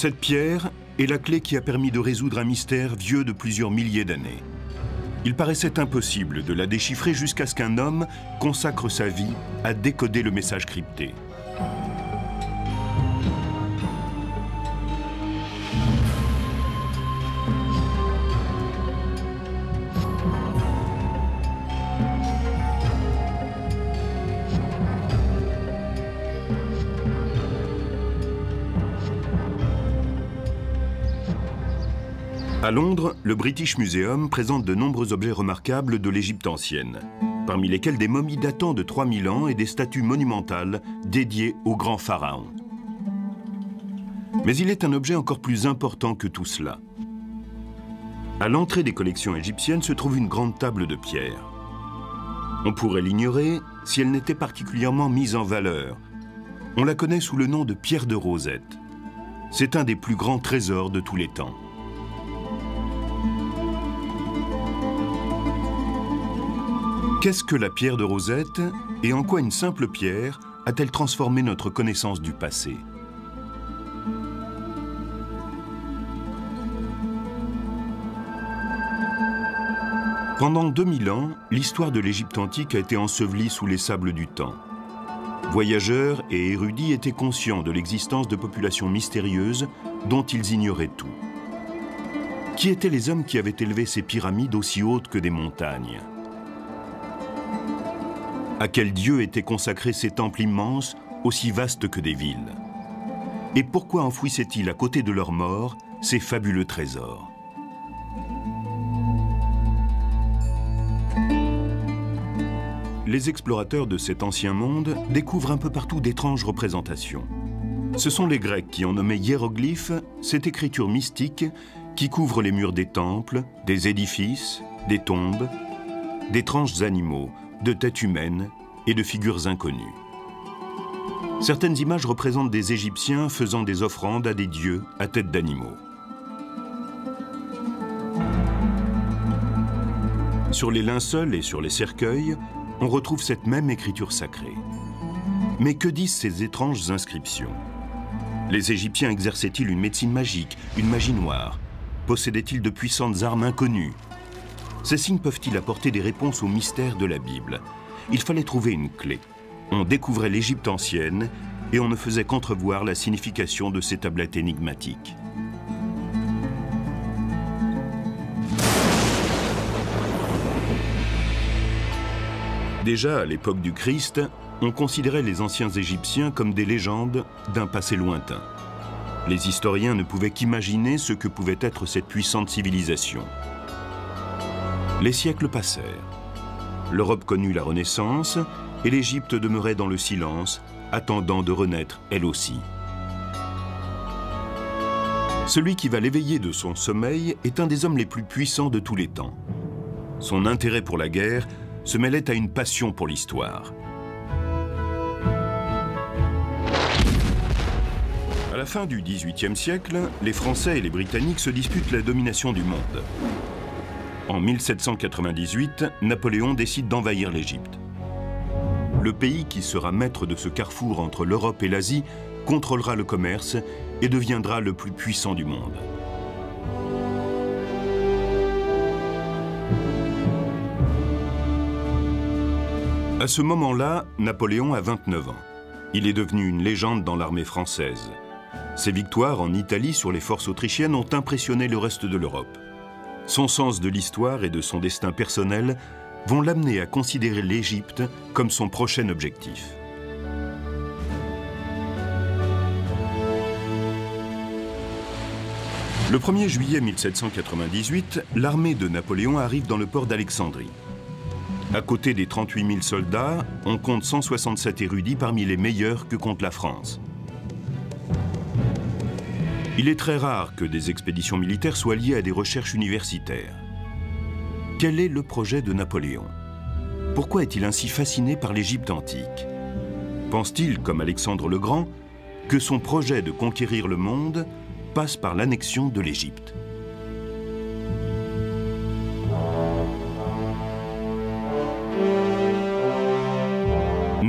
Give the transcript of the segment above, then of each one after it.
Cette pierre est la clé qui a permis de résoudre un mystère vieux de plusieurs milliers d'années. Il paraissait impossible de la déchiffrer jusqu'à ce qu'un homme consacre sa vie à décoder le message crypté. À Londres, le British Museum présente de nombreux objets remarquables de l'Égypte ancienne, parmi lesquels des momies datant de 3000 ans et des statues monumentales dédiées au grand pharaon. Mais il est un objet encore plus important que tout cela. À l'entrée des collections égyptiennes se trouve une grande table de pierre. On pourrait l'ignorer si elle n'était particulièrement mise en valeur. On la connaît sous le nom de pierre de Rosette. C'est un des plus grands trésors de tous les temps. Qu'est-ce que la pierre de Rosette et en quoi une simple pierre a-t-elle transformé notre connaissance du passé? Pendant 2000 ans, l'histoire de l'Égypte antique a été ensevelie sous les sables du temps. Voyageurs et érudits étaient conscients de l'existence de populations mystérieuses dont ils ignoraient tout. Qui étaient les hommes qui avaient élevé ces pyramides aussi hautes que des montagnes? À quel dieu étaient consacrés ces temples immenses, aussi vastes que des villes? Et pourquoi enfouissaient-ils à côté de leurs morts ces fabuleux trésors? Les explorateurs de cet ancien monde découvrent un peu partout d'étranges représentations. Ce sont les Grecs qui ont nommé hiéroglyphes cette écriture mystique qui couvre les murs des temples, des édifices, des tombes, d'étranges animaux, de têtes humaines et de figures inconnues. Certaines images représentent des Égyptiens faisant des offrandes à des dieux à tête d'animaux. Sur les linceuls et sur les cercueils, on retrouve cette même écriture sacrée. Mais que disent ces étranges inscriptions? Les Égyptiens exerçaient-ils une médecine magique, une magie noire? Possédaient-ils de puissantes armes inconnues? Ces signes peuvent-ils apporter des réponses aux mystères de la Bible? Il fallait trouver une clé. On découvrait l'Égypte ancienne et on ne faisait qu'entrevoir la signification de ces tablettes énigmatiques. Déjà à l'époque du Christ, on considérait les anciens Égyptiens comme des légendes d'un passé lointain. Les historiens ne pouvaient qu'imaginer ce que pouvait être cette puissante civilisation. Les siècles passèrent. L'Europe connut la Renaissance et l'Égypte demeurait dans le silence, attendant de renaître elle aussi. Celui qui va l'éveiller de son sommeil est un des hommes les plus puissants de tous les temps. Son intérêt pour la guerre se mêlait à une passion pour l'histoire. À la fin du XVIIIe siècle, les Français et les Britanniques se disputent la domination du monde. En 1798, Napoléon décide d'envahir l'Égypte. Le pays qui sera maître de ce carrefour entre l'Europe et l'Asie contrôlera le commerce et deviendra le plus puissant du monde. À ce moment-là, Napoléon a 29 ans. Il est devenu une légende dans l'armée française. Ses victoires en Italie sur les forces autrichiennes ont impressionné le reste de l'Europe. Son sens de l'histoire et de son destin personnel vont l'amener à considérer l'Égypte comme son prochain objectif. Le 1er juillet 1798, l'armée de Napoléon arrive dans le port d'Alexandrie. À côté des 38 000 soldats, on compte 167 érudits parmi les meilleurs que compte la France. Il est très rare que des expéditions militaires soient liées à des recherches universitaires. Quel est le projet de Napoléon? Pourquoi est-il ainsi fasciné par l'Égypte antique? Pense-t-il, comme Alexandre le Grand, que son projet de conquérir le monde passe par l'annexion de l'Égypte?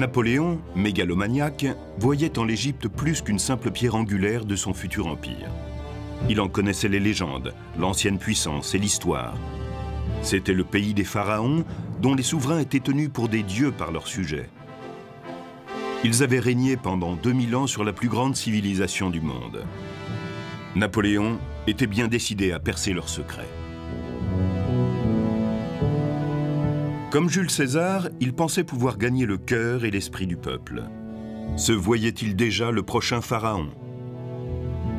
Napoléon, mégalomaniaque, voyait en l'Égypte plus qu'une simple pierre angulaire de son futur empire. Il en connaissait les légendes, l'ancienne puissance et l'histoire. C'était le pays des pharaons, dont les souverains étaient tenus pour des dieux par leurs sujets. Ils avaient régné pendant 2000 ans sur la plus grande civilisation du monde. Napoléon était bien décidé à percer leurs secrets. Comme Jules César, il pensait pouvoir gagner le cœur et l'esprit du peuple. Se voyait-il déjà le prochain pharaon?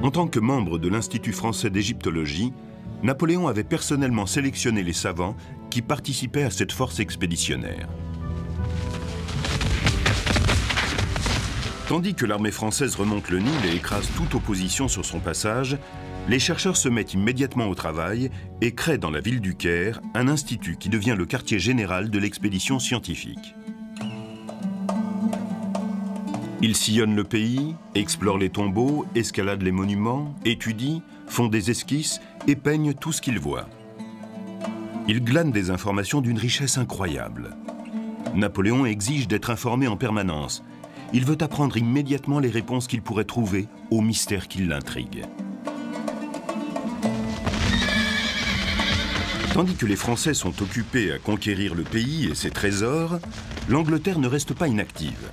En tant que membre de l'Institut français d'égyptologie, Napoléon avait personnellement sélectionné les savants qui participaient à cette force expéditionnaire. Tandis que l'armée française remonte le Nil et écrase toute opposition sur son passage, les chercheurs se mettent immédiatement au travail et créent dans la ville du Caire un institut qui devient le quartier général de l'expédition scientifique. Ils sillonnent le pays, explorent les tombeaux, escaladent les monuments, étudient, font des esquisses et peignent tout ce qu'ils voient. Ils glanent des informations d'une richesse incroyable. Napoléon exige d'être informé en permanence. Il veut apprendre immédiatement les réponses qu'il pourrait trouver aux mystères qui l'intriguent. Tandis que les Français sont occupés à conquérir le pays et ses trésors, l'Angleterre ne reste pas inactive.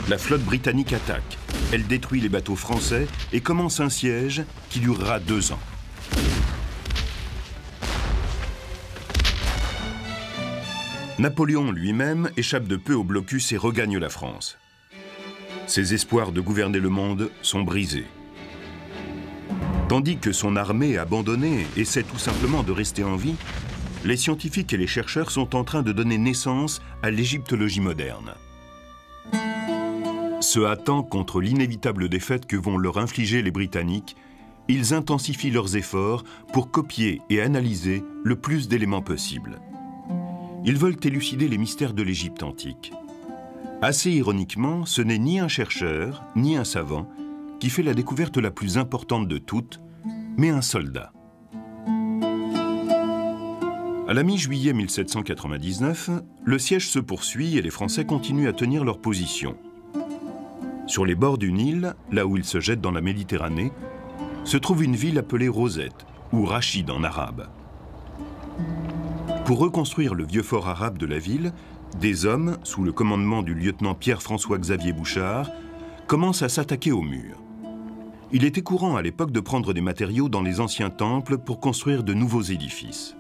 La flotte britannique attaque, elle détruit les bateaux français et commence un siège qui durera 2 ans. Napoléon lui-même échappe de peu au blocus et regagne la France. Ses espoirs de gouverner le monde sont brisés. Tandis que son armée abandonnée essaie tout simplement de rester en vie, les scientifiques et les chercheurs sont en train de donner naissance à l'égyptologie moderne. Se hâtant contre l'inévitable défaite que vont leur infliger les Britanniques, ils intensifient leurs efforts pour copier et analyser le plus d'éléments possible. Ils veulent élucider les mystères de l'Égypte antique. Assez ironiquement, ce n'est ni un chercheur, ni un savant qui fait la découverte la plus importante de toutes, mais un soldat. À la mi-juillet 1799, le siège se poursuit et les Français continuent à tenir leur position. Sur les bords du Nil, là où ils se jettent dans la Méditerranée, se trouve une ville appelée Rosette, ou Rachid en arabe. Pour reconstruire le vieux fort arabe de la ville, des hommes, sous le commandement du lieutenant Pierre-François-Xavier Bouchard, commencent à s'attaquer aux murs. Il était courant à l'époque de prendre des matériaux dans les anciens temples pour construire de nouveaux édifices.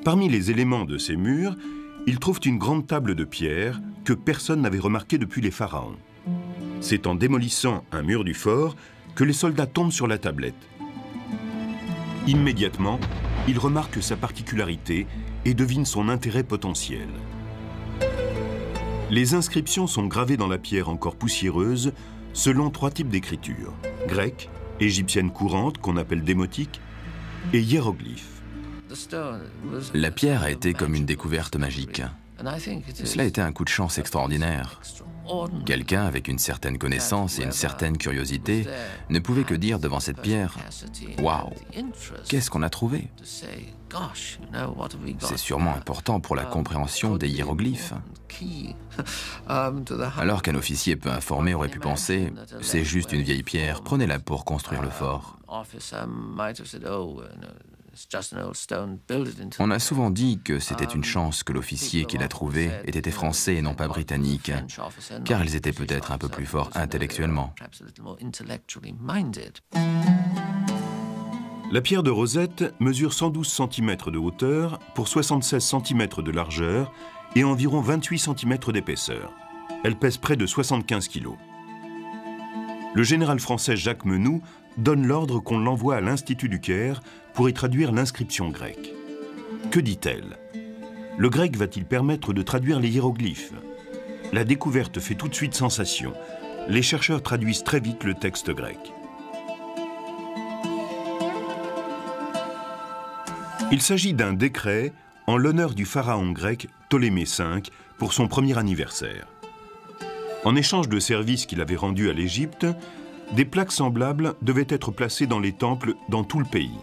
Parmi les éléments de ces murs, ils trouvent une grande table de pierre que personne n'avait remarquée depuis les pharaons. C'est en démolissant un mur du fort que les soldats tombent sur la tablette. Immédiatement, ils remarquent sa particularité et devinent son intérêt potentiel. Les inscriptions sont gravées dans la pierre encore poussiéreuse selon 3 types d'écriture: grecque, égyptienne courante qu'on appelle démotique et hiéroglyphe. La pierre a été comme une découverte magique. Cela a été un coup de chance extraordinaire. Quelqu'un avec une certaine connaissance et une certaine curiosité ne pouvait que dire devant cette pierre « Waouh, qu'est-ce qu'on a trouvé ?» C'est sûrement important pour la compréhension des hiéroglyphes. Alors qu'un officier peu informé aurait pu penser « C'est juste une vieille pierre, prenez-la pour construire le fort ». On a souvent dit que c'était une chance que l'officier qui l'a trouvée ait été français et non pas britannique, car ils étaient peut-être un peu plus forts intellectuellement. La pierre de Rosette mesure 112 cm de hauteur pour 76 cm de largeur et environ 28 cm d'épaisseur. Elle pèse près de 75 kg. Le général français Jacques Menou donne l'ordre qu'on l'envoie à l'Institut du Caire pour y traduire l'inscription grecque. Que dit-elle? Le grec va-t-il permettre de traduire les hiéroglyphes? La découverte fait tout de suite sensation. Les chercheurs traduisent très vite le texte grec. Il s'agit d'un décret en l'honneur du pharaon grec Ptolémée V pour son premier anniversaire. En échange de services qu'il avait rendus à l'Égypte, des plaques semblables devaient être placées dans les temples dans tout le pays.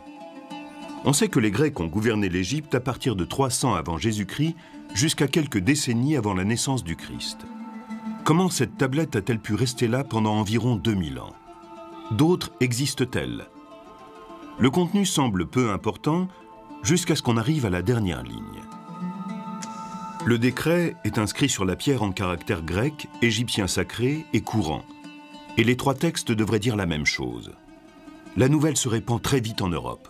On sait que les Grecs ont gouverné l'Égypte à partir de 300 avant Jésus-Christ jusqu'à quelques décennies avant la naissance du Christ. Comment cette tablette a-t-elle pu rester là pendant environ 2000 ans? D'autres existent-elles? Le contenu semble peu important jusqu'à ce qu'on arrive à la dernière ligne. Le décret est inscrit sur la pierre en caractères grecs, égyptiens sacrés et courants. Et les trois textes devraient dire la même chose. La nouvelle se répand très vite en Europe.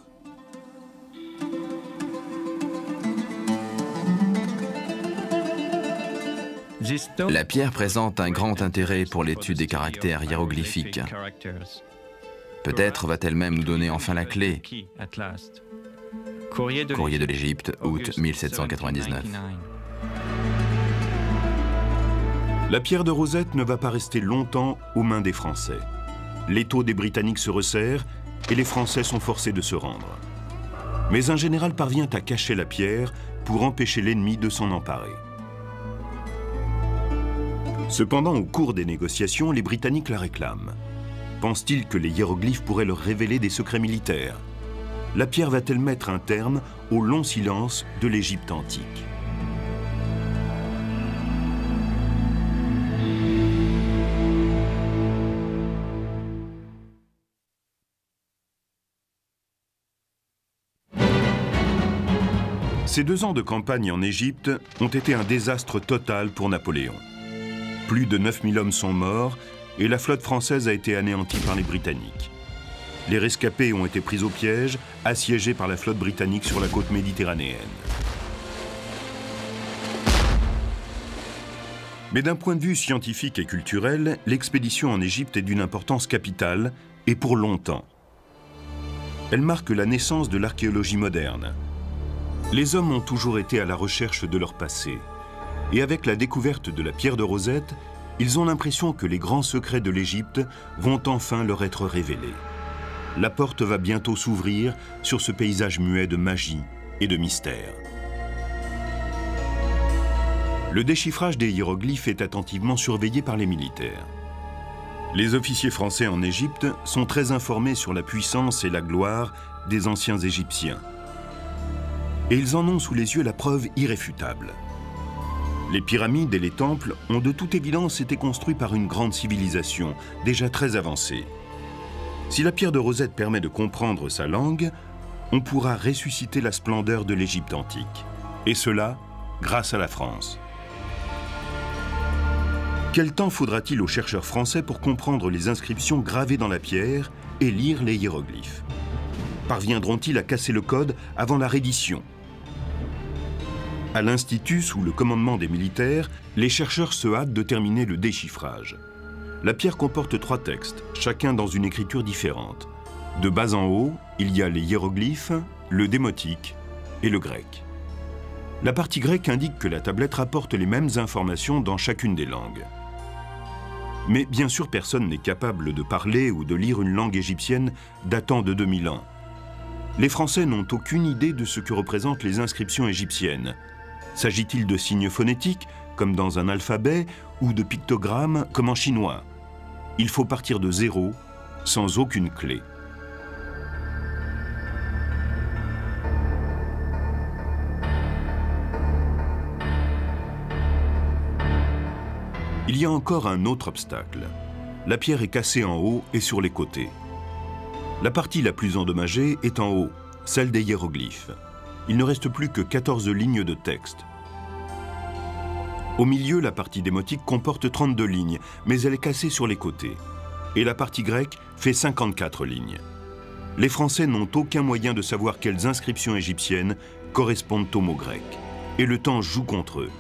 La pierre présente un grand intérêt pour l'étude des caractères hiéroglyphiques. Peut-être va-t-elle même nous donner enfin la clé. Courrier de l'Égypte, août 1799. La pierre de Rosette ne va pas rester longtemps aux mains des Français. L'étau des Britanniques se resserre et les Français sont forcés de se rendre. Mais un général parvient à cacher la pierre pour empêcher l'ennemi de s'en emparer. Cependant, au cours des négociations, les Britanniques la réclament. Pensent-ils que les hiéroglyphes pourraient leur révéler des secrets militaires? La pierre va-t-elle mettre un terme au long silence de l'Égypte antique? Ces 2 ans de campagne en Égypte ont été un désastre total pour Napoléon. Plus de 9000 hommes sont morts et la flotte française a été anéantie par les Britanniques. Les rescapés ont été pris au piège, assiégés par la flotte britannique sur la côte méditerranéenne. Mais d'un point de vue scientifique et culturel, l'expédition en Égypte est d'une importance capitale et pour longtemps. Elle marque la naissance de l'archéologie moderne. Les hommes ont toujours été à la recherche de leur passé. Et avec la découverte de la pierre de Rosette, ils ont l'impression que les grands secrets de l'Égypte vont enfin leur être révélés. La porte va bientôt s'ouvrir sur ce paysage muet de magie et de mystère. Le déchiffrage des hiéroglyphes est attentivement surveillé par les militaires. Les officiers français en Égypte sont très informés sur la puissance et la gloire des anciens Égyptiens. Et ils en ont sous les yeux la preuve irréfutable. Les pyramides et les temples ont de toute évidence été construits par une grande civilisation, déjà très avancée. Si la pierre de Rosette permet de comprendre sa langue, on pourra ressusciter la splendeur de l'Égypte antique. Et cela, grâce à la France. Quel temps faudra-t-il aux chercheurs français pour comprendre les inscriptions gravées dans la pierre et lire les hiéroglyphes? Parviendront-ils à casser le code avant la reddition? À l'Institut, sous le commandement des militaires, les chercheurs se hâtent de terminer le déchiffrage. La pierre comporte 3 textes, chacun dans une écriture différente. De bas en haut, il y a les hiéroglyphes, le démotique et le grec. La partie grecque indique que la tablette rapporte les mêmes informations dans chacune des langues. Mais bien sûr, personne n'est capable de parler ou de lire une langue égyptienne datant de 2000 ans. Les Français n'ont aucune idée de ce que représentent les inscriptions égyptiennes. S'agit-il de signes phonétiques, comme dans un alphabet, ou de pictogrammes, comme en chinois? Il faut partir de zéro, sans aucune clé. Il y a encore un autre obstacle. La pierre est cassée en haut et sur les côtés. La partie la plus endommagée est en haut, celle des hiéroglyphes. Il ne reste plus que 14 lignes de texte. Au milieu, la partie démotique comporte 32 lignes, mais elle est cassée sur les côtés. Et la partie grecque fait 54 lignes. Les Français n'ont aucun moyen de savoir quelles inscriptions égyptiennes correspondent aux mots grecs. Et le temps joue contre eux.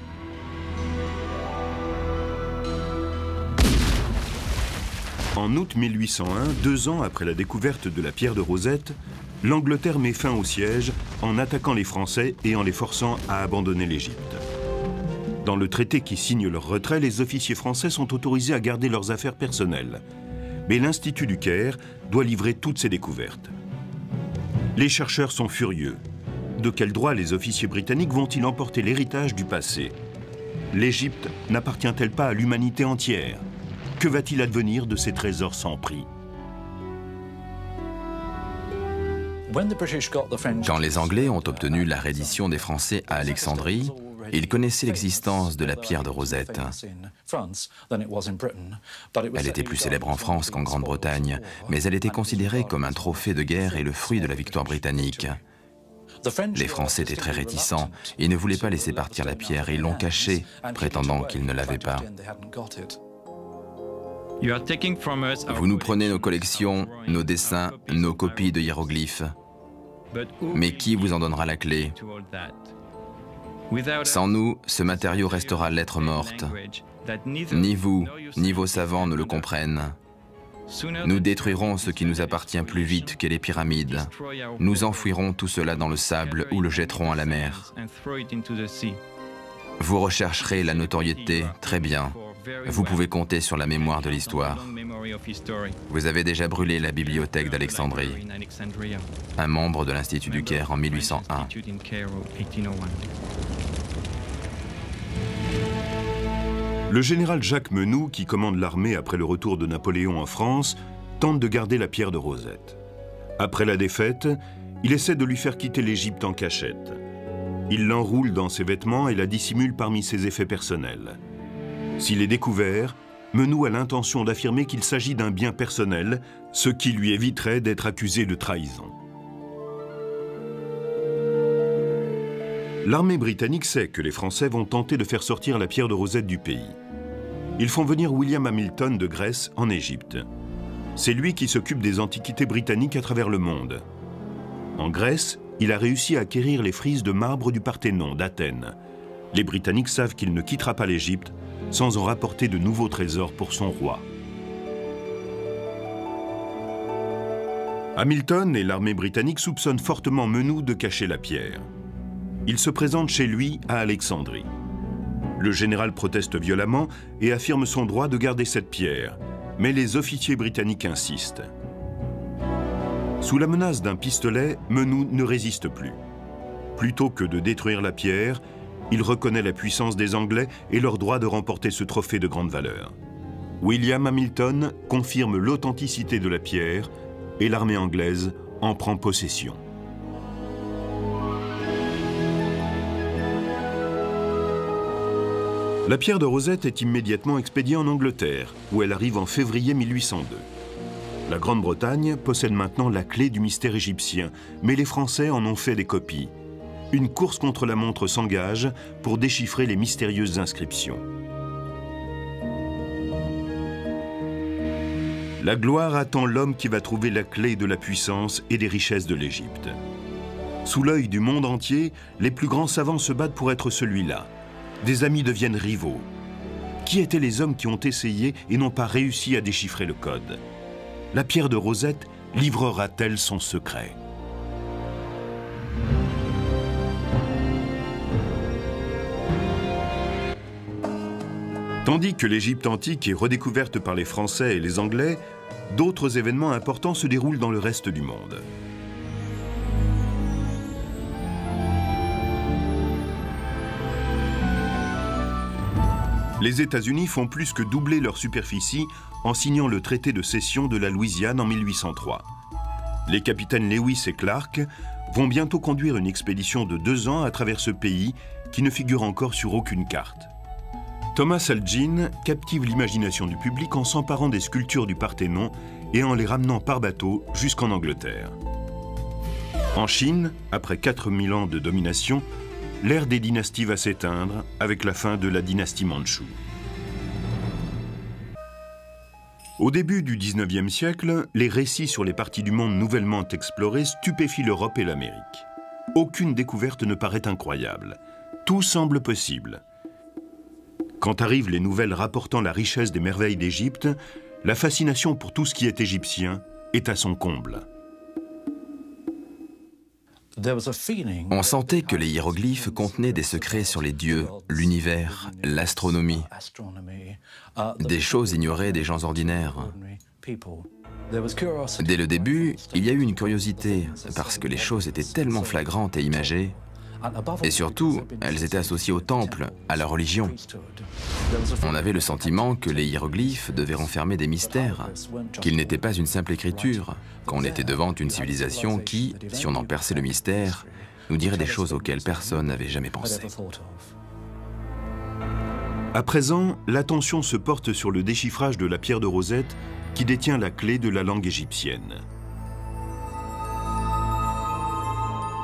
En août 1801, 2 ans après la découverte de la pierre de Rosette, l'Angleterre met fin au siège en attaquant les Français et en les forçant à abandonner l'Égypte. Dans le traité qui signe leur retrait, les officiers français sont autorisés à garder leurs affaires personnelles. Mais l'Institut du Caire doit livrer toutes ses découvertes. Les chercheurs sont furieux. De quel droit les officiers britanniques vont-ils emporter l'héritage du passé? L'Égypte n'appartient-elle pas à l'humanité entière? Que va-t-il advenir de ces trésors sans prix? Quand les Anglais ont obtenu la reddition des Français à Alexandrie, Il connaissait l'existence de la pierre de Rosette. Elle était plus célèbre en France qu'en Grande-Bretagne, mais elle était considérée comme un trophée de guerre et le fruit de la victoire britannique. Les Français étaient très réticents, ils ne voulaient pas laisser partir la pierre et ils l'ont cachée, prétendant qu'ils ne l'avaient pas. Vous nous prenez nos collections, nos dessins, nos copies de hiéroglyphes. Mais qui vous en donnera la clé? Sans nous, ce matériau restera lettre morte. Ni vous, ni vos savants ne le comprennent. Nous détruirons ce qui nous appartient plus vite que les pyramides. Nous enfouirons tout cela dans le sable ou le jetterons à la mer. Vous rechercherez la notoriété, très bien. Vous pouvez compter sur la mémoire de l'histoire. Vous avez déjà brûlé la bibliothèque d'Alexandrie, un membre de l'Institut du Caire en 1801. Le général Jacques Menou, qui commande l'armée après le retour de Napoléon en France, tente de garder la pierre de Rosette. Après la défaite, il essaie de lui faire quitter l'Égypte en cachette. Il l'enroule dans ses vêtements et la dissimule parmi ses effets personnels. S'il est découvert, Menou a l'intention d'affirmer qu'il s'agit d'un bien personnel, ce qui lui éviterait d'être accusé de trahison. L'armée britannique sait que les Français vont tenter de faire sortir la pierre de Rosette du pays. Ils font venir William Hamilton de Grèce en Égypte. C'est lui qui s'occupe des antiquités britanniques à travers le monde. En Grèce, il a réussi à acquérir les frises de marbre du Parthénon d'Athènes. Les Britanniques savent qu'il ne quittera pas l'Égypte sans en rapporter de nouveaux trésors pour son roi. Hamilton et l'armée britannique soupçonnent fortement Menou de cacher la pierre. Il se présente chez lui à Alexandrie. Le général proteste violemment et affirme son droit de garder cette pierre, mais les officiers britanniques insistent. Sous la menace d'un pistolet, Menou ne résiste plus. Plutôt que de détruire la pierre, il reconnaît la puissance des Anglais et leur droit de remporter ce trophée de grande valeur. William Hamilton confirme l'authenticité de la pierre et l'armée anglaise en prend possession. La pierre de Rosette est immédiatement expédiée en Angleterre, où elle arrive en février 1802. La Grande-Bretagne possède maintenant la clé du mystère égyptien, mais les Français en ont fait des copies. Une course contre la montre s'engage pour déchiffrer les mystérieuses inscriptions. La gloire attend l'homme qui va trouver la clé de la puissance et des richesses de l'Égypte. Sous l'œil du monde entier, les plus grands savants se battent pour être celui-là. Des amis deviennent rivaux. Qui étaient les hommes qui ont essayé et n'ont pas réussi à déchiffrer le code? La pierre de Rosette livrera-t-elle son secret? Tandis que l'Égypte antique est redécouverte par les Français et les Anglais, d'autres événements importants se déroulent dans le reste du monde. Les États-Unis font plus que doubler leur superficie en signant le traité de cession de la Louisiane en 1803. Les capitaines Lewis et Clark vont bientôt conduire une expédition de 2 ans à travers ce pays qui ne figure encore sur aucune carte. Thomas Elgin captive l'imagination du public en s'emparant des sculptures du Parthénon et en les ramenant par bateau jusqu'en Angleterre. En Chine, après 4000 ans de domination, l'ère des dynasties va s'éteindre avec la fin de la dynastie mandchoue. Au début du XIXe siècle, les récits sur les parties du monde nouvellement explorées stupéfient l'Europe et l'Amérique. Aucune découverte ne paraît incroyable. Tout semble possible. Quand arrivent les nouvelles rapportant la richesse des merveilles d'Égypte, la fascination pour tout ce qui est égyptien est à son comble. On sentait que les hiéroglyphes contenaient des secrets sur les dieux, l'univers, l'astronomie, des choses ignorées des gens ordinaires. Dès le début, il y a eu une curiosité, parce que les choses étaient tellement flagrantes et imagées, et surtout, elles étaient associées au temple, à la religion. On avait le sentiment que les hiéroglyphes devaient renfermer des mystères, qu'ils n'étaient pas une simple écriture, qu'on était devant une civilisation qui, si on en perçait le mystère, nous dirait des choses auxquelles personne n'avait jamais pensé. À présent, l'attention se porte sur le déchiffrage de la pierre de Rosette qui détient la clé de la langue égyptienne.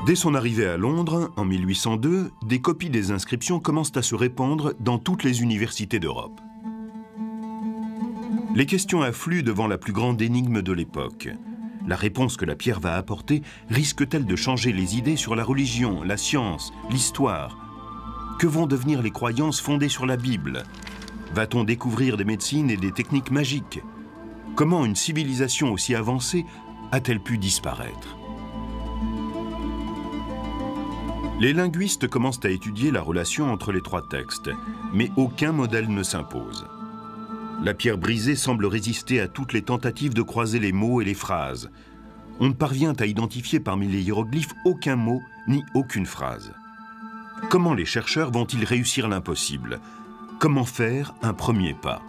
Dès son arrivée à Londres, en 1802, des copies des inscriptions commencent à se répandre dans toutes les universités d'Europe. Les questions affluent devant la plus grande énigme de l'époque. La réponse que la pierre va apporter risque-t-elle de changer les idées sur la religion, la science, l'histoire? Que vont devenir les croyances fondées sur la Bible? Va-t-on découvrir des médecines et des techniques magiques? Comment une civilisation aussi avancée a-t-elle pu disparaître? Les linguistes commencent à étudier la relation entre les trois textes, mais aucun modèle ne s'impose. La pierre brisée semble résister à toutes les tentatives de croiser les mots et les phrases. On ne parvient à identifier parmi les hiéroglyphes aucun mot ni aucune phrase. Comment les chercheurs vont-ils réussir l'impossible? Comment faire un premier pas?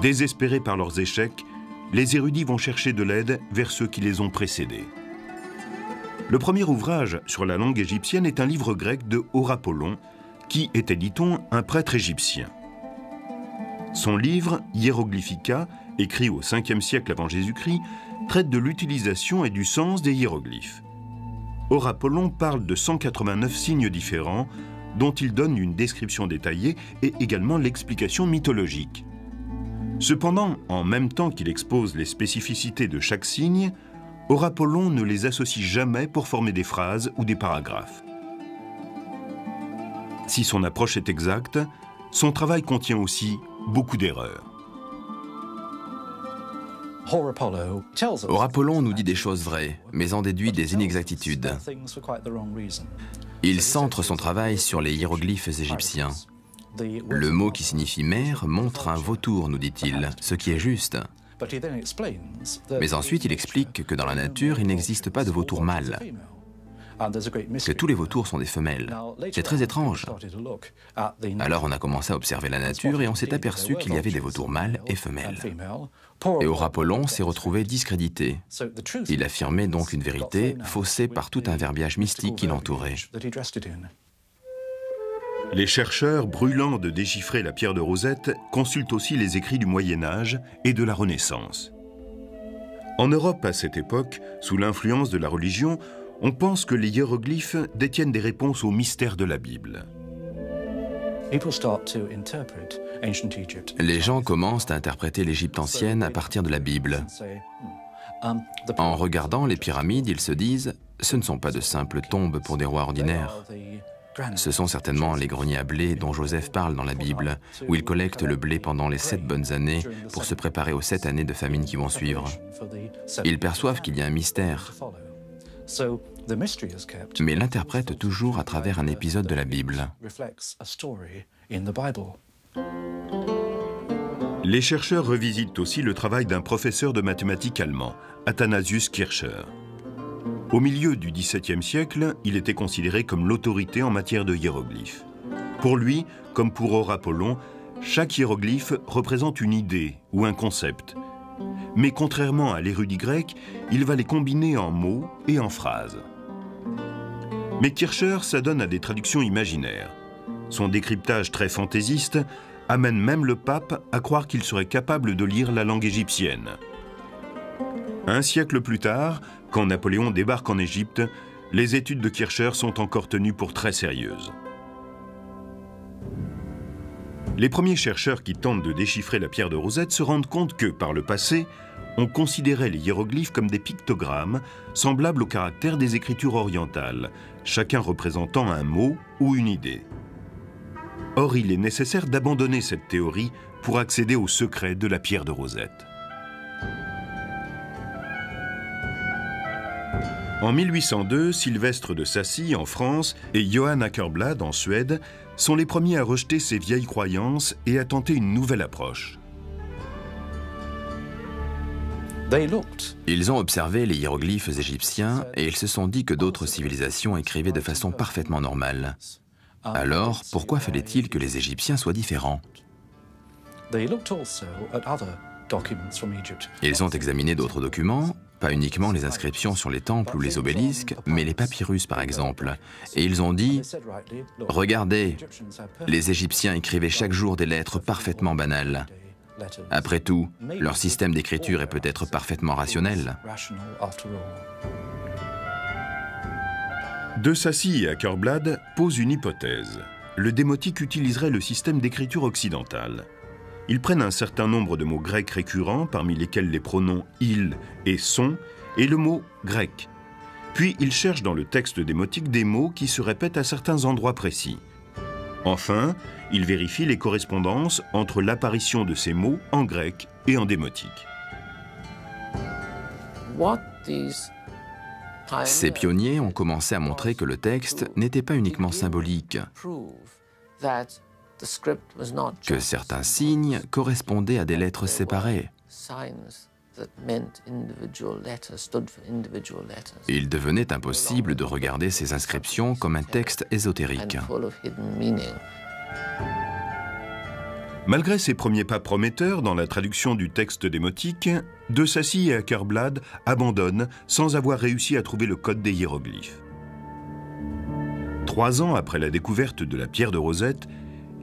Désespérés par leurs échecs, les érudits vont chercher de l'aide vers ceux qui les ont précédés. Le premier ouvrage sur la langue égyptienne est un livre grec de Horapollon, qui était, dit-on, un prêtre égyptien. Son livre, Hieroglyphica, écrit au 5e siècle avant Jésus-Christ, traite de l'utilisation et du sens des hiéroglyphes. Horapollon parle de 189 signes différents, dont il donne une description détaillée et également l'explication mythologique. Cependant, en même temps qu'il expose les spécificités de chaque signe, Horapollon ne les associe jamais pour former des phrases ou des paragraphes. Si son approche est exacte, son travail contient aussi beaucoup d'erreurs. Horapollon nous dit des choses vraies, mais en déduit des inexactitudes. Il centre son travail sur les hiéroglyphes égyptiens. Le mot qui signifie mère montre un vautour, nous dit-il, ce qui est juste. Mais ensuite, il explique que dans la nature, il n'existe pas de vautour mâle, que tous les vautours sont des femelles. C'est très étrange. Alors on a commencé à observer la nature et on s'est aperçu qu'il y avait des vautours mâles et femelles. Et Horapollon s'est retrouvé discrédité. Il affirmait donc une vérité faussée par tout un verbiage mystique qui l'entourait. Les chercheurs, brûlants de déchiffrer la pierre de Rosette, consultent aussi les écrits du Moyen-Âge et de la Renaissance. En Europe, à cette époque, sous l'influence de la religion, on pense que les hiéroglyphes détiennent des réponses aux mystères de la Bible. Les gens commencent à interpréter l'Égypte ancienne à partir de la Bible. En regardant les pyramides, ils se disent « ce ne sont pas de simples tombes pour des rois ordinaires ». Ce sont certainement les greniers à blé dont Joseph parle dans la Bible, où il collecte le blé pendant les 7 bonnes années pour se préparer aux 7 années de famine qui vont suivre. Ils perçoivent qu'il y a un mystère, mais l'interprètent toujours à travers un épisode de la Bible. Les chercheurs revisitent aussi le travail d'un professeur de mathématiques allemand, Athanasius Kircher. Au milieu du XVIIe siècle, il était considéré comme l'autorité en matière de hiéroglyphes. Pour lui, comme pour Horapollon, chaque hiéroglyphe représente une idée ou un concept. Mais contrairement à l'érudit grec, il va les combiner en mots et en phrases. Mais Kircher s'adonne à des traductions imaginaires. Son décryptage très fantaisiste amène même le pape à croire qu'il serait capable de lire la langue égyptienne. Un siècle plus tard, quand Napoléon débarque en Égypte, les études de Kircher sont encore tenues pour très sérieuses. Les premiers chercheurs qui tentent de déchiffrer la pierre de Rosette se rendent compte que, par le passé, on considérait les hiéroglyphes comme des pictogrammes semblables aux caractères des écritures orientales, chacun représentant un mot ou une idée. Or, il est nécessaire d'abandonner cette théorie pour accéder au secret de la pierre de Rosette. En 1802, Sylvestre de Sacy, en France, et Johann Åkerblad, en Suède, sont les premiers à rejeter ces vieilles croyances et à tenter une nouvelle approche. Ils ont observé les hiéroglyphes égyptiens et ils se sont dit que d'autres civilisations écrivaient de façon parfaitement normale. Alors, pourquoi fallait-il que les Égyptiens soient différents? Ils ont examiné d'autres documents, Pas uniquement les inscriptions sur les temples ou les obélisques, mais les papyrus par exemple. Et ils ont dit « Regardez, les Égyptiens écrivaient chaque jour des lettres parfaitement banales. Après tout, leur système d'écriture est peut-être parfaitement rationnel. » De Sacy et Akerblad posent une hypothèse. Le démotique utiliserait le système d'écriture occidental. Ils prennent un certain nombre de mots grecs récurrents, parmi lesquels les pronoms « il » et « son », et le mot « grec ». Puis ils cherchent dans le texte démotique des mots qui se répètent à certains endroits précis. Enfin, ils vérifient les correspondances entre l'apparition de ces mots en grec et en démotique. Ces pionniers ont commencé à montrer que le texte n'était pas uniquement symbolique, que certains signes correspondaient à des lettres séparées. Il devenait impossible de regarder ces inscriptions comme un texte ésotérique. Malgré ses premiers pas prometteurs dans la traduction du texte démotique, De Sacy et Akerblad abandonnent sans avoir réussi à trouver le code des hiéroglyphes. 3 ans après la découverte de la pierre de Rosette,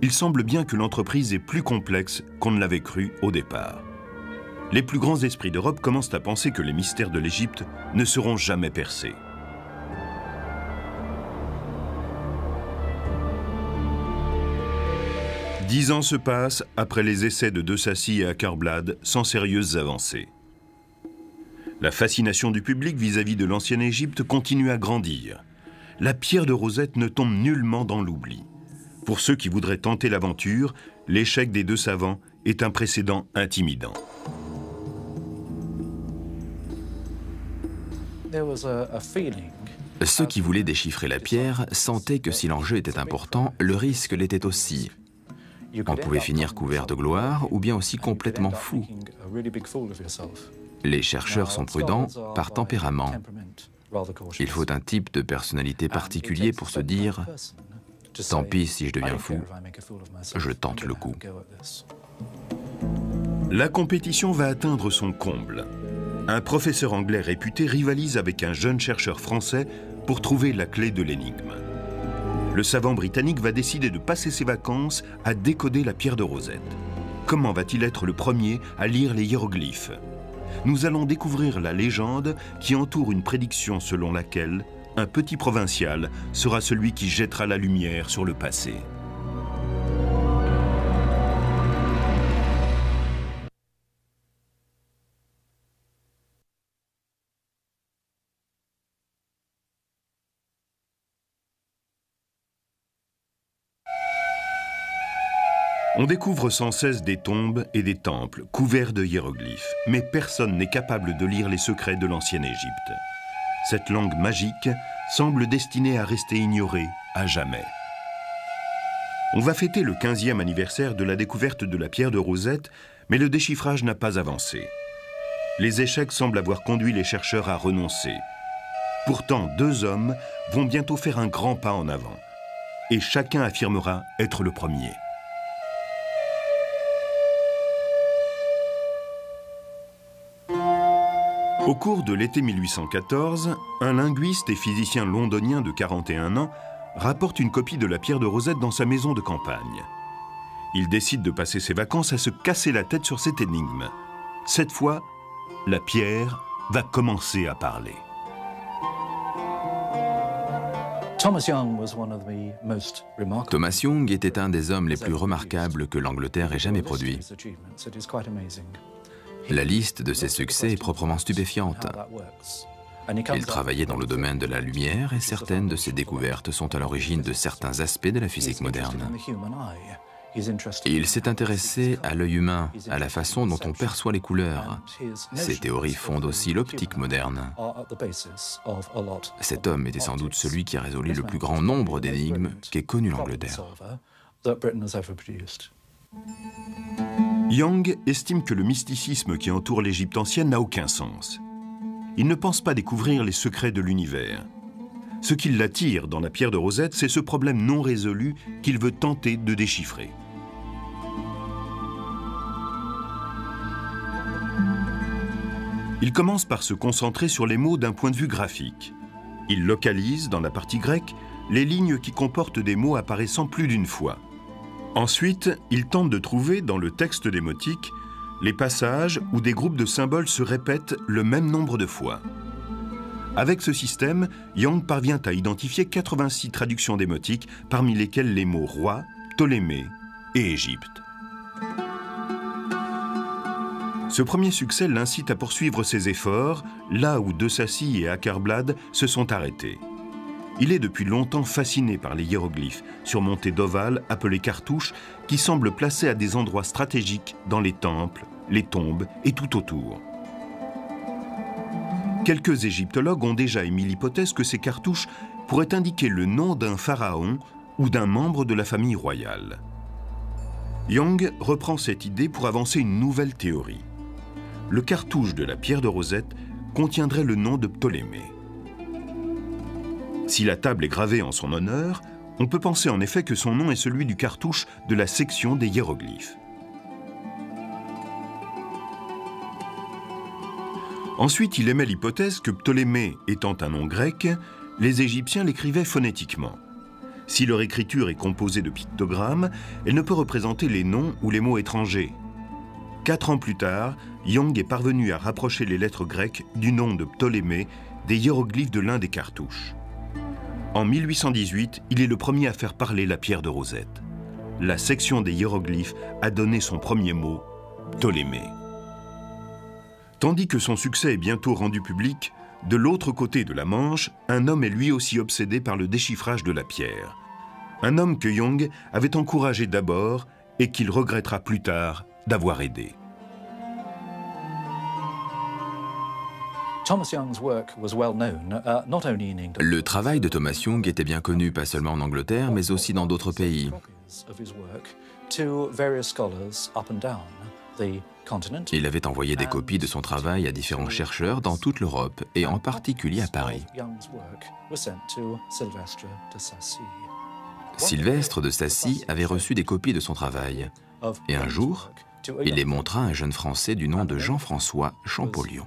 il semble bien que l'entreprise est plus complexe qu'on ne l'avait cru au départ. Les plus grands esprits d'Europe commencent à penser que les mystères de l'Égypte ne seront jamais percés. « 10 ans se passent après les essais de Sacy et Akerblad sans sérieuses avancées. La fascination du public vis-à-vis de l'ancienne Égypte continue à grandir. La pierre de Rosette ne tombe nullement dans l'oubli. Pour ceux qui voudraient tenter l'aventure, l'échec des 2 savants est un précédent intimidant. Ceux qui voulaient déchiffrer la pierre sentaient que si l'enjeu était important, le risque l'était aussi. On pouvait finir couvert de gloire ou bien aussi complètement fou. Les chercheurs sont prudents par tempérament. Il faut un type de personnalité particulier pour se dire « Tant pis si je deviens fou, je tente le coup ». La compétition va atteindre son comble. Un professeur anglais réputé rivalise avec un jeune chercheur français pour trouver la clé de l'énigme. Le savant britannique va décider de passer ses vacances à décoder la pierre de Rosette. Comment va-t-il être le premier à lire les hiéroglyphes? Nous allons découvrir la légende qui entoure une prédiction selon laquelle un petit provincial sera celui qui jettera la lumière sur le passé. On découvre sans cesse des tombes et des temples couverts de hiéroglyphes, mais personne n'est capable de lire les secrets de l'ancienne Égypte. Cette langue magique semble destinée à rester ignorée à jamais. On va fêter le 15e anniversaire de la découverte de la pierre de Rosette, mais le déchiffrage n'a pas avancé. Les échecs semblent avoir conduit les chercheurs à renoncer. Pourtant, 2 hommes vont bientôt faire un grand pas en avant, et chacun affirmera être le premier. Au cours de l'été 1814, un linguiste et physicien londonien de 41 ans rapporte une copie de la pierre de Rosette dans sa maison de campagne. Il décide de passer ses vacances à se casser la tête sur cette énigme. Cette fois, la pierre va commencer à parler. Thomas Young était un des hommes les plus remarquables que l'Angleterre ait jamais produit. La liste de ses succès est proprement stupéfiante. Il travaillait dans le domaine de la lumière et certaines de ses découvertes sont à l'origine de certains aspects de la physique moderne. Il s'est intéressé à l'œil humain, à la façon dont on perçoit les couleurs. Ses théories fondent aussi l'optique moderne. Cet homme était sans doute celui qui a résolu le plus grand nombre d'énigmes qu'ait connu l'Angleterre. Young estime que le mysticisme qui entoure l'Égypte ancienne n'a aucun sens. Il ne pense pas découvrir les secrets de l'univers. Ce qui l'attire dans la pierre de Rosette, c'est ce problème non résolu qu'il veut tenter de déchiffrer. Il commence par se concentrer sur les mots d'un point de vue graphique. Il localise, dans la partie grecque, les lignes qui comportent des mots apparaissant plus d'une fois. Ensuite, il tente de trouver, dans le texte démotique, les passages où des groupes de symboles se répètent le même nombre de fois. Avec ce système, Young parvient à identifier 86 traductions démotiques, parmi lesquelles les mots roi, Ptolémée et Égypte. Ce premier succès l'incite à poursuivre ses efforts, là où De Sacy et Akerblad se sont arrêtés. Il est depuis longtemps fasciné par les hiéroglyphes, surmontés d'ovales appelés cartouches, qui semblent placés à des endroits stratégiques dans les temples, les tombes et tout autour. Quelques égyptologues ont déjà émis l'hypothèse que ces cartouches pourraient indiquer le nom d'un pharaon ou d'un membre de la famille royale. Young reprend cette idée pour avancer une nouvelle théorie. Le cartouche de la pierre de Rosette contiendrait le nom de Ptolémée. Si la table est gravée en son honneur, on peut penser en effet que son nom est celui du cartouche de la section des hiéroglyphes. Ensuite, il émet l'hypothèse que Ptolémée étant un nom grec, les Égyptiens l'écrivaient phonétiquement. Si leur écriture est composée de pictogrammes, elle ne peut représenter les noms ou les mots étrangers. 4 ans plus tard, Young est parvenu à rapprocher les lettres grecques du nom de Ptolémée des hiéroglyphes de l'un des cartouches. En 1818, il est le premier à faire parler la pierre de Rosette. La section des hiéroglyphes a donné son premier mot, Ptolémée. Tandis que son succès est bientôt rendu public, de l'autre côté de la Manche, un homme est lui aussi obsédé par le déchiffrage de la pierre. Un homme que Young avait encouragé d'abord et qu'il regrettera plus tard d'avoir aidé. Le travail de Thomas Young était bien connu pas seulement en Angleterre, mais aussi dans d'autres pays. Il avait envoyé des copies de son travail à différents chercheurs dans toute l'Europe et en particulier à Paris. Sylvestre de Sacy avait reçu des copies de son travail et un jour, il les montra à un jeune Français du nom de Jean-François Champollion.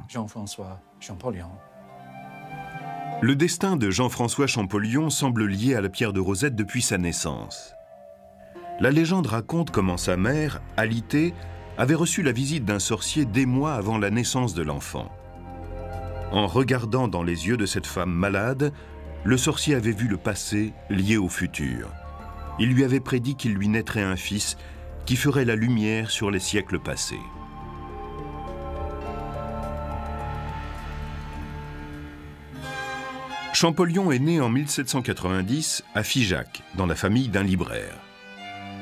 Le destin de Jean-François Champollion semble lié à la pierre de Rosette depuis sa naissance. La légende raconte comment sa mère, Alitée, avait reçu la visite d'un sorcier des mois avant la naissance de l'enfant. En regardant dans les yeux de cette femme malade, le sorcier avait vu le passé lié au futur. Il lui avait prédit qu'il lui naîtrait un fils qui ferait la lumière sur les siècles passés. Champollion est né en 1790 à Figeac, dans la famille d'un libraire.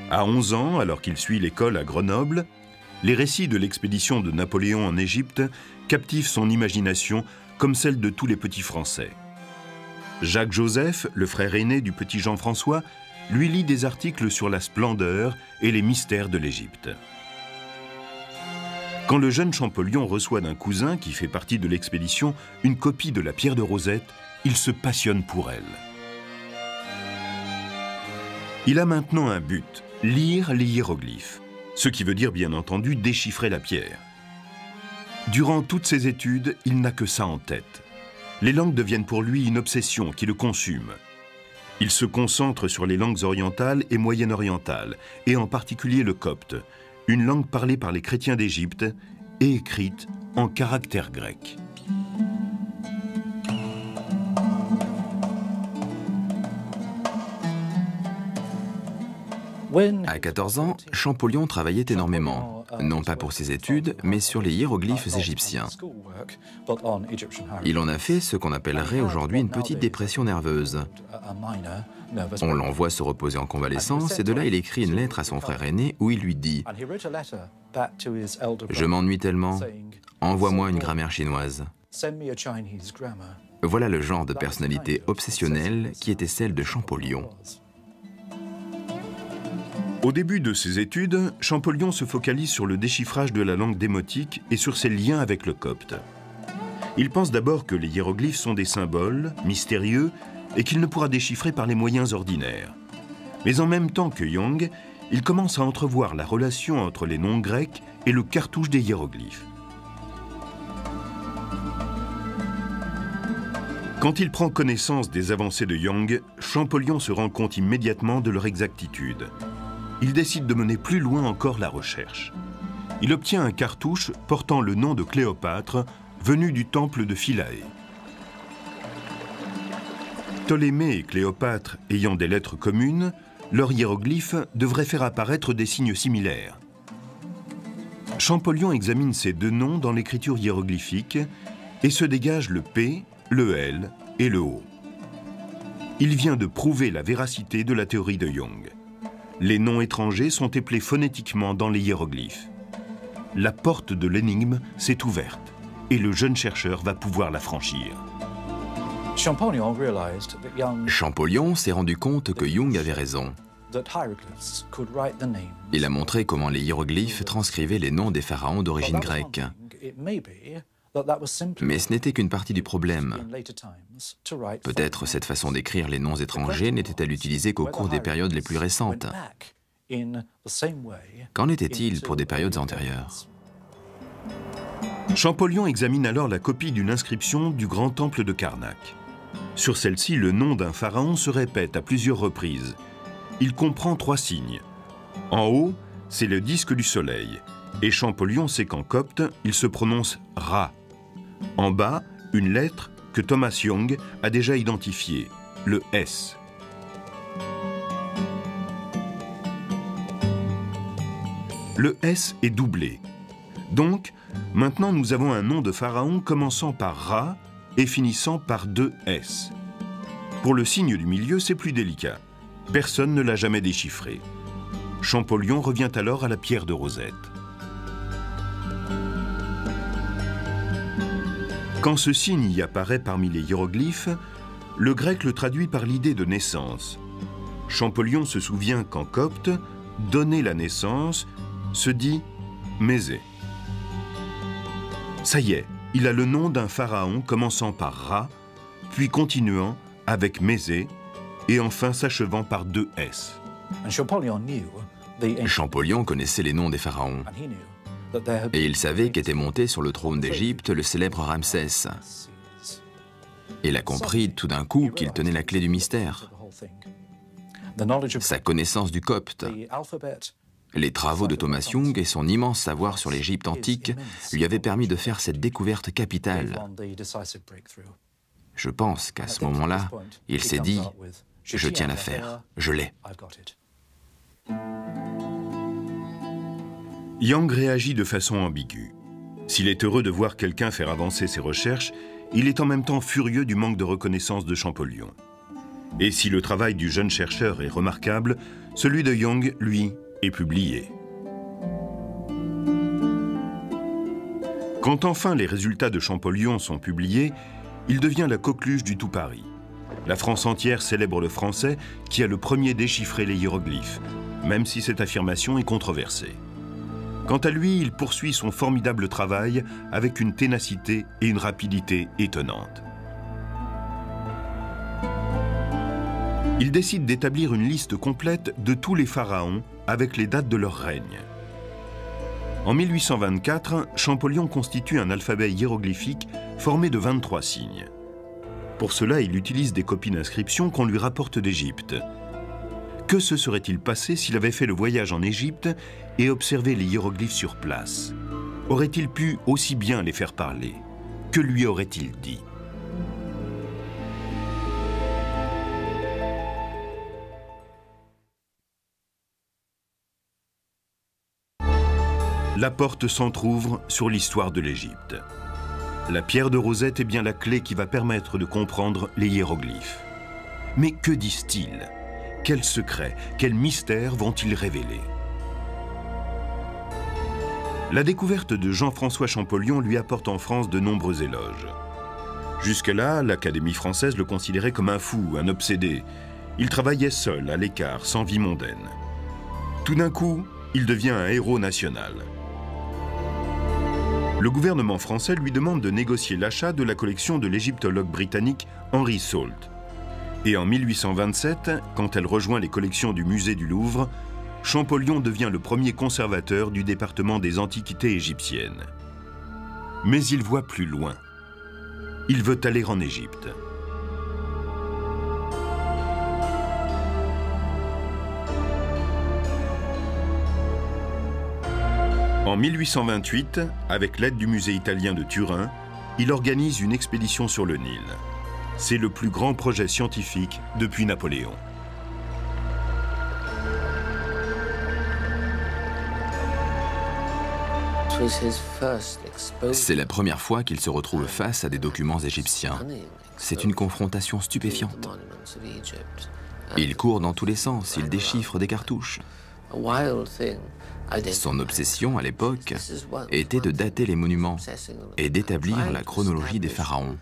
À 11 ans, alors qu'il suit l'école à Grenoble, les récits de l'expédition de Napoléon en Égypte captivent son imagination comme celle de tous les petits Français. Jacques-Joseph, le frère aîné du petit Jean-François, lui lit des articles sur la splendeur et les mystères de l'Égypte. Quand le jeune Champollion reçoit d'un cousin qui fait partie de l'expédition une copie de la pierre de Rosette, il se passionne pour elle. Il a maintenant un but, lire les hiéroglyphes, ce qui veut dire bien entendu déchiffrer la pierre. Durant toutes ses études, il n'a que ça en tête. Les langues deviennent pour lui une obsession qui le consume. Il se concentre sur les langues orientales et moyen-orientales, et en particulier le copte, une langue parlée par les chrétiens d'Égypte et écrite en caractères grecs. À 14 ans, Champollion travaillait énormément, non pas pour ses études, mais sur les hiéroglyphes égyptiens. Il en a fait ce qu'on appellerait aujourd'hui une petite dépression nerveuse. On l'envoie se reposer en convalescence et de là il écrit une lettre à son frère aîné où il lui dit « Je m'ennuie tellement, envoie-moi une grammaire chinoise ». Voilà le genre de personnalité obsessionnelle qui était celle de Champollion. Au début de ses études, Champollion se focalise sur le déchiffrage de la langue démotique et sur ses liens avec le copte. Il pense d'abord que les hiéroglyphes sont des symboles, mystérieux, et qu'il ne pourra déchiffrer par les moyens ordinaires. Mais en même temps que Young, il commence à entrevoir la relation entre les noms grecs et le cartouche des hiéroglyphes. Quand il prend connaissance des avancées de Young, Champollion se rend compte immédiatement de leur exactitude. Il décide de mener plus loin encore la recherche. Il obtient un cartouche portant le nom de Cléopâtre, venu du temple de Philae. Ptolémée et Cléopâtre ayant des lettres communes, leurs hiéroglyphes devraient faire apparaître des signes similaires. Champollion examine ces deux noms dans l'écriture hiéroglyphique et se dégage le P, le L et le O. Il vient de prouver la véracité de la théorie de Young. Les noms étrangers sont épelés phonétiquement dans les hiéroglyphes. La porte de l'énigme s'est ouverte et le jeune chercheur va pouvoir la franchir. Champollion s'est rendu compte que Young avait raison. Il a montré comment les hiéroglyphes transcrivaient les noms des pharaons d'origine grecque. Mais ce n'était qu'une partie du problème. Peut-être cette façon d'écrire les noms étrangers n'était-elle utilisée qu'au cours des périodes les plus récentes. Qu'en était-il pour des périodes antérieures? Champollion examine alors la copie d'une inscription du grand temple de Karnak. Sur celle-ci, le nom d'un pharaon se répète à plusieurs reprises. Il comprend 3 signes. En haut, c'est le disque du soleil, et Champollion sait qu'en copte, il se prononce Ra. En bas, une lettre que Thomas Young a déjà identifiée, le S. Le S est doublé. Donc, maintenant nous avons un nom de pharaon commençant par Ra et finissant par 2 S. Pour le signe du milieu, c'est plus délicat. Personne ne l'a jamais déchiffré. Champollion revient alors à la pierre de Rosette. Quand ce signe y apparaît parmi les hiéroglyphes, le grec le traduit par l'idée de naissance. Champollion se souvient qu'en copte, donner la naissance se dit Mésé. Ça y est, il a le nom d'un pharaon commençant par Ra, puis continuant avec Mésé, et enfin s'achevant par 2 S. Champollion connaissait les noms des pharaons. Et il savait qu'était monté sur le trône d'Égypte le célèbre Ramsès. Il a compris tout d'un coup qu'il tenait la clé du mystère. Sa connaissance du copte, les travaux de Thomas Young et son immense savoir sur l'Égypte antique lui avaient permis de faire cette découverte capitale. Je pense qu'à ce moment-là, il s'est dit « Je tiens l'affaire, je l'ai ». Young réagit de façon ambiguë. S'il est heureux de voir quelqu'un faire avancer ses recherches, il est en même temps furieux du manque de reconnaissance de Champollion. Et si le travail du jeune chercheur est remarquable, celui de Young, lui, est publié. Quand enfin les résultats de Champollion sont publiés, il devient la coqueluche du tout Paris. La France entière célèbre le français qui a le premier déchiffré les hiéroglyphes, même si cette affirmation est controversée. Quant à lui, il poursuit son formidable travail avec une ténacité et une rapidité étonnantes. Il décide d'établir une liste complète de tous les pharaons avec les dates de leur règne. En 1824, Champollion constitue un alphabet hiéroglyphique formé de 23 signes. Pour cela, il utilise des copies d'inscriptions qu'on lui rapporte d'Égypte. Que se serait-il passé s'il avait fait le voyage en Égypte et observé les hiéroglyphes sur place? Aurait-il pu aussi bien les faire parler? Que lui aurait-il dit? La porte s'entr'ouvre sur l'histoire de l'Égypte. La pierre de Rosette est bien la clé qui va permettre de comprendre les hiéroglyphes. Mais que disent-ils? Quels secrets, quels mystères vont-ils révéler? La découverte de Jean-François Champollion lui apporte en France de nombreux éloges. Jusque-là, l'Académie française le considérait comme un fou, un obsédé. Il travaillait seul, à l'écart, sans vie mondaine. Tout d'un coup, il devient un héros national. Le gouvernement français lui demande de négocier l'achat de la collection de l'égyptologue britannique Henry Salt. Et en 1827, quand elle rejoint les collections du musée du Louvre, Champollion devient le premier conservateur du département des antiquités égyptiennes. Mais il voit plus loin. Il veut aller en Égypte. En 1828, avec l'aide du musée italien de Turin, il organise une expédition sur le Nil. C'est le plus grand projet scientifique depuis Napoléon. C'est la première fois qu'il se retrouve face à des documents égyptiens. C'est une confrontation stupéfiante. Il court dans tous les sens, il déchiffre des cartouches. Son obsession à l'époque était de dater les monuments et d'établir la chronologie des pharaons.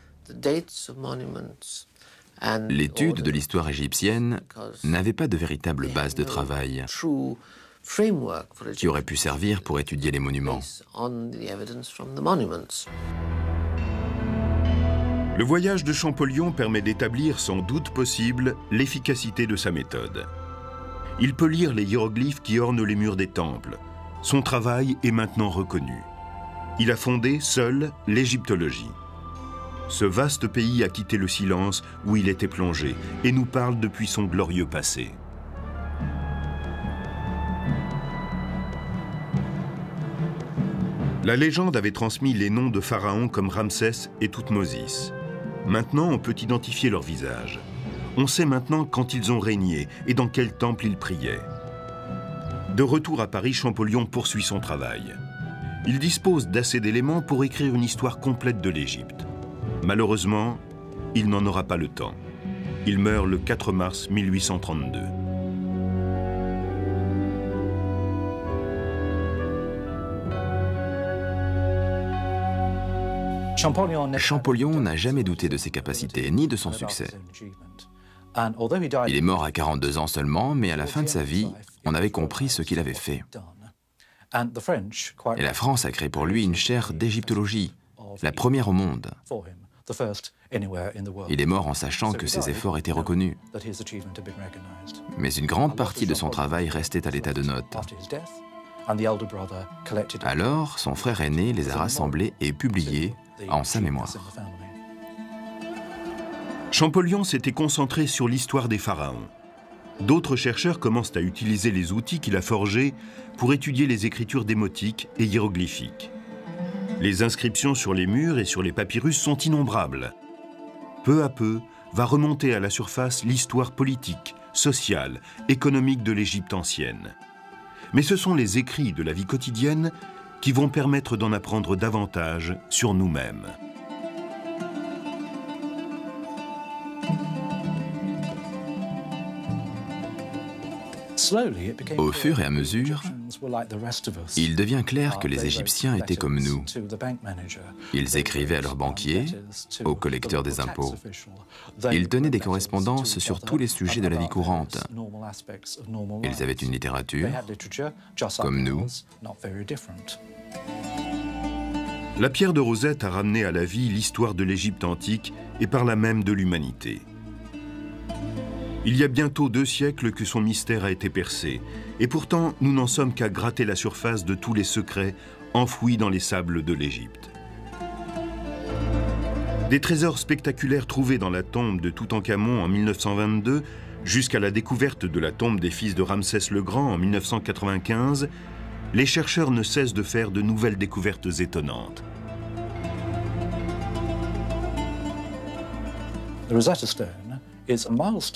L'étude de l'histoire égyptienne n'avait pas de véritable base de travail qui aurait pu servir pour étudier les monuments. Le voyage de Champollion permet d'établir sans doute possible l'efficacité de sa méthode. Il peut lire les hiéroglyphes qui ornent les murs des temples. Son travail est maintenant reconnu. Il a fondé seul l'égyptologie. Ce vaste pays a quitté le silence où il était plongé et nous parle depuis son glorieux passé. La légende avait transmis les noms de pharaons comme Ramsès et Thoutmosis. Maintenant, on peut identifier leur visage. On sait maintenant quand ils ont régné et dans quel temple ils priaient. De retour à Paris, Champollion poursuit son travail. Il dispose d'assez d'éléments pour écrire une histoire complète de l'Égypte. Malheureusement, il n'en aura pas le temps. Il meurt le 4 mars 1832. Champollion n'a jamais douté de ses capacités, ni de son succès. Il est mort à 42 ans seulement, mais à la fin de sa vie, on avait compris ce qu'il avait fait. Et la France a créé pour lui une chaire d'égyptologie, la première au monde. Il est mort en sachant que ses efforts étaient reconnus. Mais une grande partie de son travail restait à l'état de notes. Alors, son frère aîné les a rassemblés et publiés en sa mémoire. Champollion s'était concentré sur l'histoire des pharaons. D'autres chercheurs commencent à utiliser les outils qu'il a forgés pour étudier les écritures démotiques et hiéroglyphiques. Les inscriptions sur les murs et sur les papyrus sont innombrables. Peu à peu, va remonter à la surface l'histoire politique, sociale, économique de l'Égypte ancienne. Mais ce sont les écrits de la vie quotidienne qui vont permettre d'en apprendre davantage sur nous-mêmes. Au fur et à mesure, il devient clair que les Égyptiens étaient comme nous. Ils écrivaient à leurs banquiers, aux collecteurs des impôts. Ils tenaient des correspondances sur tous les sujets de la vie courante. Ils avaient une littérature, comme nous. La pierre de Rosette a ramené à la vie l'histoire de l'Égypte antique et par là même de l'humanité. Il y a bientôt 2 siècles que son mystère a été percé, et pourtant nous n'en sommes qu'à gratter la surface de tous les secrets enfouis dans les sables de l'Égypte. Des trésors spectaculaires trouvés dans la tombe de Toutankhamon en 1922, jusqu'à la découverte de la tombe des fils de Ramsès le Grand en 1995, les chercheurs ne cessent de faire de nouvelles découvertes étonnantes.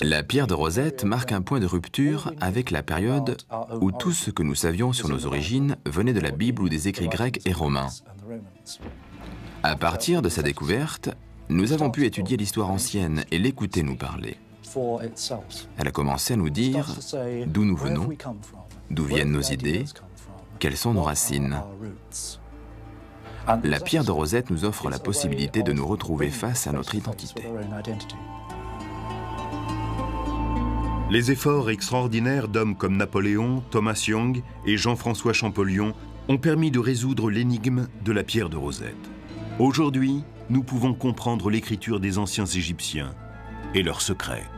La pierre de Rosette marque un point de rupture avec la période où tout ce que nous savions sur nos origines venait de la Bible ou des écrits grecs et romains. À partir de sa découverte, nous avons pu étudier l'histoire ancienne et l'écouter nous parler. Elle a commencé à nous dire d'où nous venons, d'où viennent nos idées, quelles sont nos racines. La pierre de Rosette nous offre la possibilité de nous retrouver face à notre identité. Les efforts extraordinaires d'hommes comme Napoléon, Thomas Young et Jean-François Champollion ont permis de résoudre l'énigme de la pierre de Rosette. Aujourd'hui, nous pouvons comprendre l'écriture des anciens Égyptiens et leurs secrets.